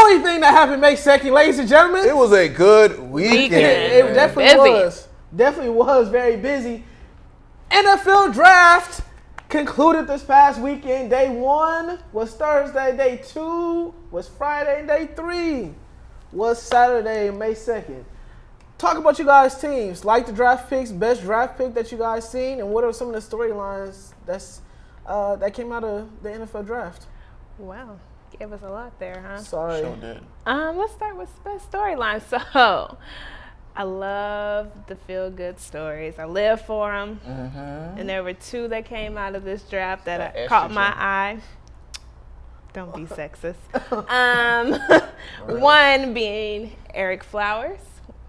only thing that happened May 2nd, ladies and gentlemen. It was a good weekend. It definitely was. Definitely was very busy. NFL draft concluded this past weekend. Day 1 was Thursday. Day 2 was Friday. And day 3 was Saturday, May 2nd. Talk about you guys' teams. Like the draft picks, best draft pick that you guys seen, and what are some of the storylines that came out of the NFL draft? Wow. Gave us a lot there, huh? Sorry. Sure did. Let's start with best storyline. So, I love the feel-good stories. I live for them. Mm-hmm. And there were 2 that came out of this draft that caught my eye. Don't be sexist. One being Eric Flowers,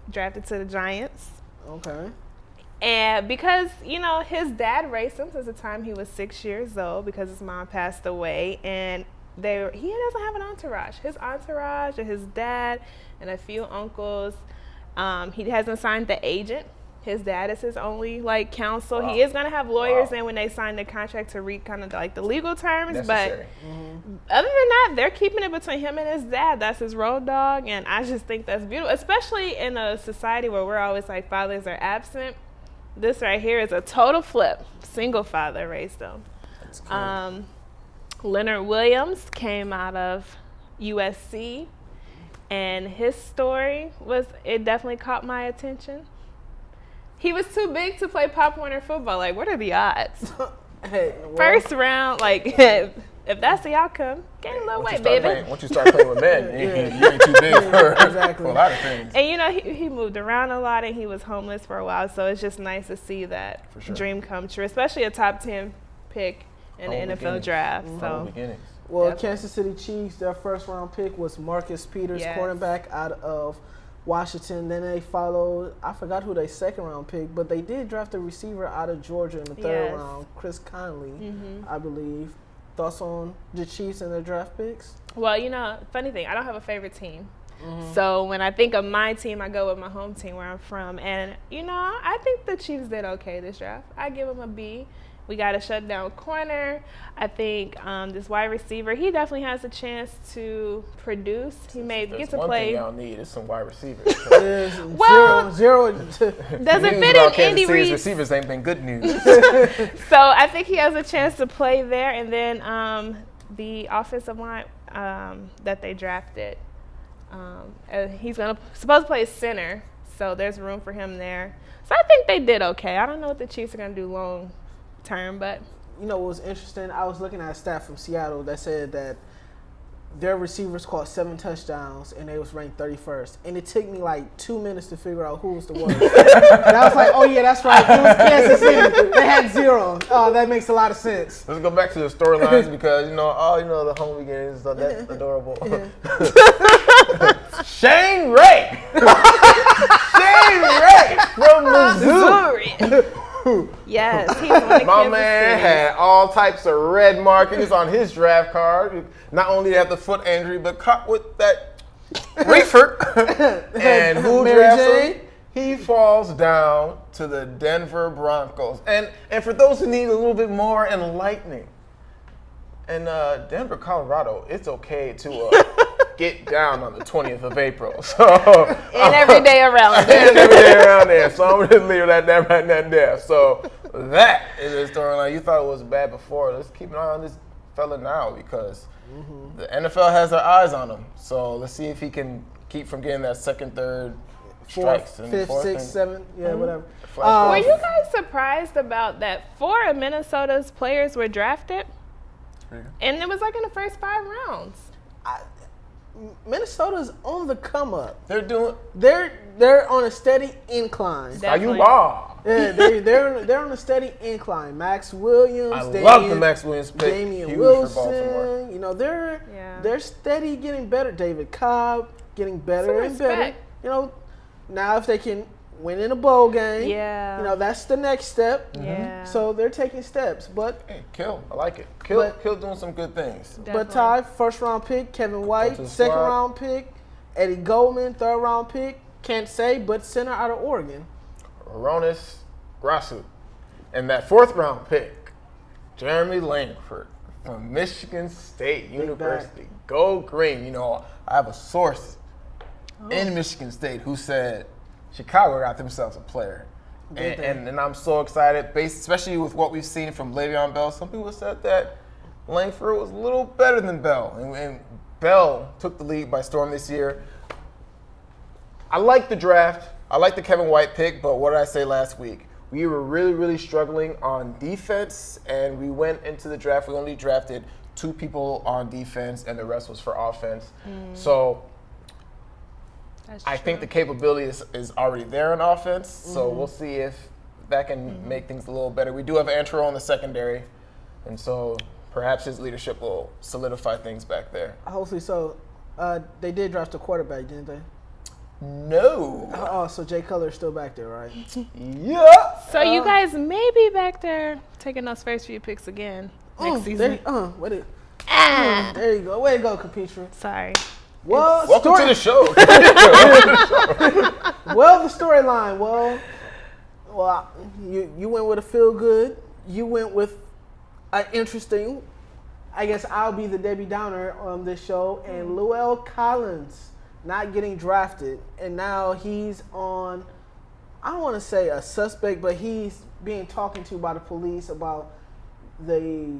drafted to the Giants. Okay. And because, his dad raised him since the time he was 6 years old because his mom passed away. And he doesn't have an entourage. His entourage and his dad and a few uncles. He hasn't signed the agent. His dad is his only counsel. Wow. He is going to have lawyers in when they sign the contract to read kind of the legal terms. Necessary. But other than that, they're keeping it between him and his dad. That's his road dog. And I just think that's beautiful, especially in a society where we're always fathers are absent. This right here is a total flip. Single father raised them. That's cool. Leonard Williams came out of USC. And his story it definitely caught my attention. He was too big to play Pop Warner football. What are the odds? First round, if that's the outcome, gain a little weight, baby. Once you start playing with men, you ain't too big for a lot of things. And he moved around a lot and he was homeless for a while. So it's just nice to see that dream come true, especially a top 10 pick in the NFL draft. So. Well, Kansas City Chiefs, their first round pick was Marcus Peters, cornerback out of Washington. Then they followed, I forgot who their second round pick, but they did draft a receiver out of Georgia in the third round, Chris Conley, I believe. Thoughts on the Chiefs and their draft picks? Well, funny thing, I don't have a favorite team. So when I think of my team, I go with my home team where I'm from. And, I think the Chiefs did okay this draft. I give them a B. We got a shutdown corner. I think this wide receiver, he definitely has a chance to produce. He may get to play. One thing y'all need is some wide receivers. Zero. Doesn't fit in Andy Reid's receivers ain't been good news. So I think he has a chance to play there. And then the offensive line that they drafted, he's supposed to play center. So there's room for him there. So I think they did okay. I don't know what the Chiefs are going to do long term, but what was interesting, I was looking at a stat from Seattle that said that their receivers caught 7 touchdowns and they was ranked 31st, and it took me 2 minutes to figure out who was the worst. And I was like, oh yeah, that's right, it was Kansas City. They had 0. Oh, that makes a lot of sense. Let's go back to the storylines because the home beginnings, that's adorable. Shane Ray from Missouri. Yes, he was my man had all types of red markings on his draft card. Not only had the foot injury, but caught with that reefer. And who drafts him? He falls down to the Denver Broncos. And for those who need a little bit more enlightening, in Denver, Colorado, it's okay to get down on the 20th of April. So and every day around there. And every day around there. So I'm going to leave that there. So that is the storyline. You thought it was bad before. Let's keep an eye on this fella now because the NFL has their eyes on him. So let's see if he can keep from getting that second, third strikes. Fifth, sixth, seventh, whatever. Were you guys surprised about that 4 of Minnesota's players were drafted? And it was in the first 5 rounds. Minnesota's on the come up. They're on a steady incline. How you are? Yeah, they're on a steady incline. Max Williams. I love the Max Williams pick. Damian Wilson. They're steady getting better. David Cobb getting better and better. Now if they can win in a bowl game, that's the next step. Yeah. So they're taking steps. But hey, Kill, I like it. Kill doing some good things. Definitely. But Ty, first round pick, Kevin White, second round pick, Eddie Goldman, third round pick, can't say, but center out of Oregon. Ronis Grasu. And that 4th round pick, Jeremy Langford from Michigan State University. Go green. You know, I have a source in Michigan State who said Chicago got themselves a player. And I'm so excited, especially with what we've seen from Le'Veon Bell. Some people said that Langford was a little better than Bell. And Bell took the league by storm this year. I like the draft. I like the Kevin White pick, but what did I say last week? We were really, really struggling on defense, and we went into the draft. We only drafted 2 people on defense, and the rest was for offense. So I think the capability is already there on offense, so we'll see if that can make things a little better. We do have Antero in the secondary, and so perhaps his leadership will solidify things back there. Hopefully so. They did draft a quarterback, didn't they? No. Oh, so Jay Cutler's still back there, right? Yeah. So you guys may be back there taking those first few picks again next season. There you go. Way to go, Capetra. Sorry. Well, welcome to the show. Well, the storyline. Well, you went with a feel good. You went with an interesting. I guess I'll be the Debbie Downer on this show. And Lowell Collins not getting drafted, and now he's on. I don't want to say a suspect, but he's being talked to by the police about the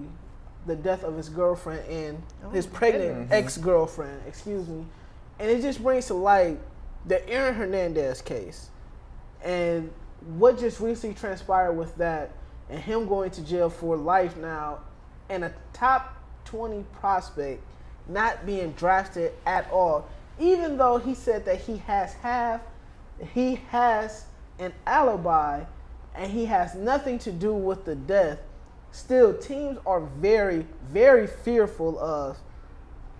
death of his girlfriend and his pregnant ex-girlfriend, excuse me. And it just brings to light the Aaron Hernandez case and what just recently transpired with that and him going to jail for life now and a top 20 prospect not being drafted at all, even though he said that he has an alibi and he has nothing to do with the death. Still, teams are very, very fearful of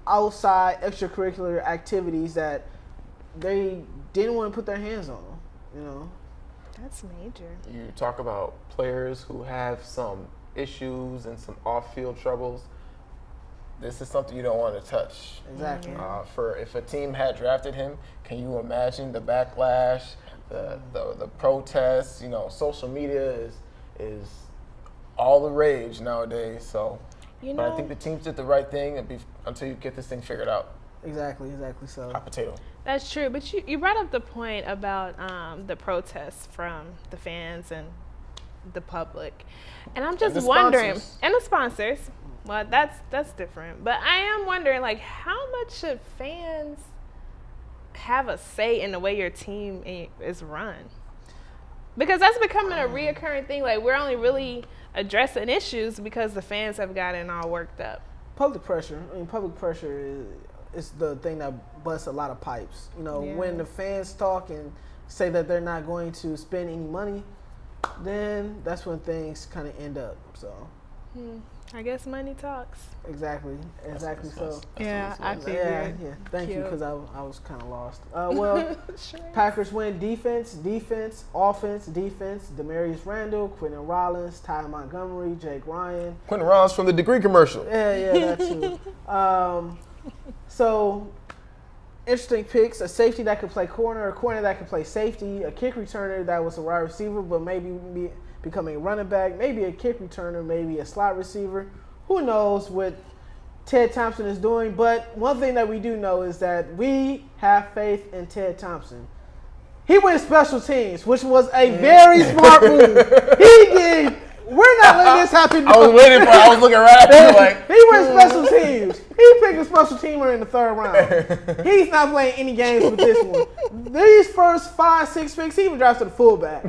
outside extracurricular activities that they didn't want to put their hands on, you know. That's major. You talk about players who have some issues and some off-field troubles. This is something you don't want to touch. Exactly. If a team had drafted him, can you imagine the backlash, the protests? You know, social media is all the rage nowadays. So, but I think the teams did the right thing until you get this thing figured out. Exactly. So. Hot potato. That's true. But you brought up the point about the protests from the fans and the public, and I'm just wondering, and the sponsors. Well, that's different. But I am wondering, like, how much should fans have a say in the way your team is run? Because that's becoming a reoccurring thing. Like, we're only really addressing issues because the fans have gotten all worked up. Public pressure. I mean, public pressure is the thing that busts a lot of pipes. You know, when the fans talk and say that they're not going to spend any money, then that's when things kind of end up. So. I guess money talks. Exactly. So. Yeah, I figured. Yeah. Thank you, because I was kind of lost. Well, sure. Packers win defense, offense, defense. Demarius Randall, Quentin Rollins, Ty Montgomery, Jake Ryan. Quentin Rollins from the Degree commercial. Yeah, that too. So, interesting picks. A safety that could play corner, a corner that could play safety, a kick returner that was a wide receiver, but maybe becoming a running back, maybe a kick returner, maybe a slot receiver. Who knows what Ted Thompson is doing? But one thing that we do know is that we have faith in Ted Thompson. He went special teams, which was a very smart move. He did. We're not letting this happen. I was waiting for it. I was looking right at you like. He went special teams. He picked a special teamer in the 3rd round. He's not playing any games with this one. These first 5-6 picks, he even drafted a fullback.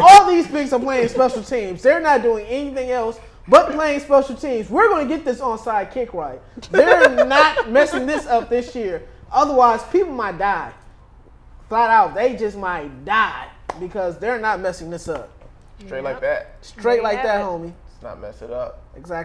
All these picks are playing special teams. They're not doing anything else but playing special teams. We're going to get this onside kick right. They're not messing this up this year. Otherwise, people might die. Flat out, they just might die because they're not messing this up. Straight like that. Straight like that, homie. Let's not mess it up. Exactly.